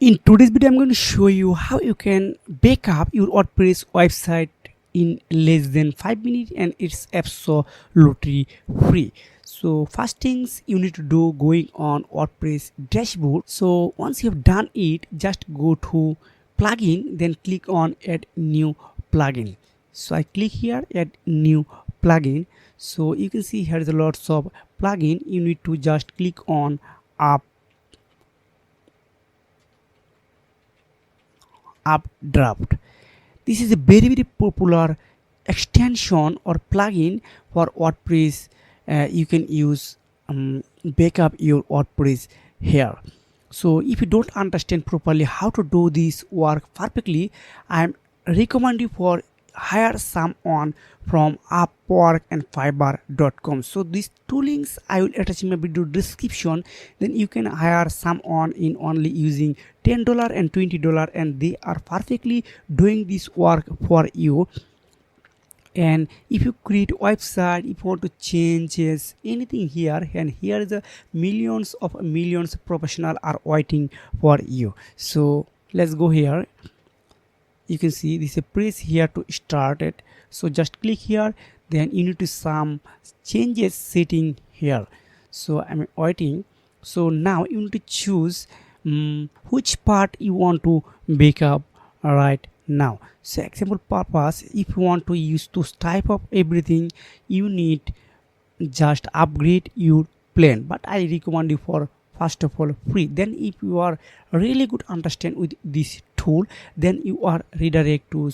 In today's video, I'm going to show you how you can back up your WordPress website in less than 5 minutes, and it's absolutely free. So first things you need to do, going on WordPress dashboard. So once you have done it, just go to plugin, then click on add new plugin. So I click here, add new plugin. So you can see here is a lots of plugin. You need to just click on updraft. This is a very popular extension or plugin for WordPress. You can use backup your WordPress here. So if you don't understand properly how to do this work perfectly, I am recommending for hire someone from Upwork and Fiverr.com. So these two links I will attach in my video description. Then you can hire someone in only using $10 and $20, and they are perfectly doing this work for you. And if you create a website, if you want to changes anything here, and here is a millions professional are waiting for you. So let's go here. You can see this is a press here to start it. So just click here, then you need to some changes setting here. So I'm waiting. So now you need to choose which part you want to backup right now. So example purpose, if you want to use this type of everything, you need just upgrade your plan, but I recommend you for first of all free. Then if you are really good understand with this tool, then you are redirect to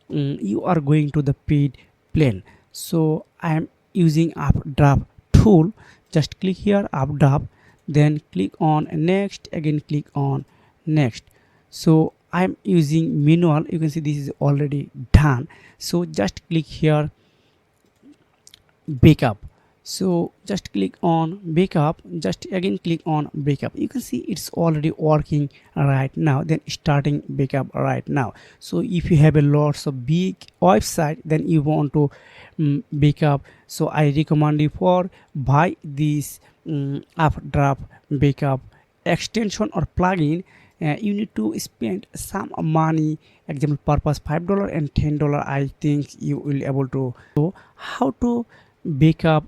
you are going to the paid plan. So I am using updraft tool. Just click here updraft, then click on next, again click on next. So I'm using manual. You can see this is already done. So just click here backup. So just click on backup, just again click on backup. You can see it's already working right now, then starting backup right now. So if you have a lots of big website, then you want to backup, so I recommend you for buy this updraft backup extension or plugin. You need to spend some money, example purpose $5 and $10. I think you will able to. So how to backup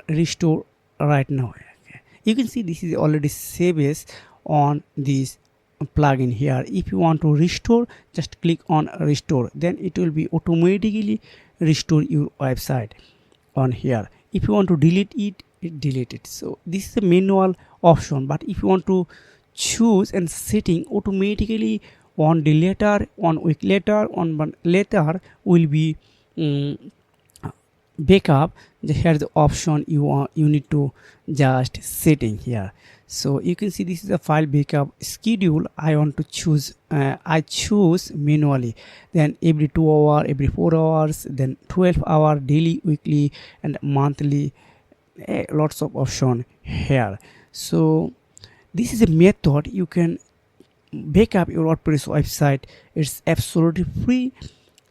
restore right now. Okay. You can see this is already saves on this plugin here. If you want to restore, just click on restore, then it will be automatically restore your website on here. If you want to delete it, delete it. So this is a manual option, but if you want to choose and setting automatically, 1 day later, 1 week later, 1 month later will be backup. Here's the option you need to just setting here. So you can see this is a file backup schedule. I want to choose I choose manually, then every 2 hours, every 4 hours, then 12 hour, daily, weekly and monthly. Lots of option here. So this is a method you can backup your WordPress website. It's absolutely free.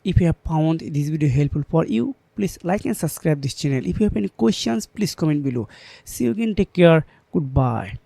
If you have found this video helpful for you, please like and subscribe this channel. If you have any questions, please comment below. See you again. Take care. Goodbye.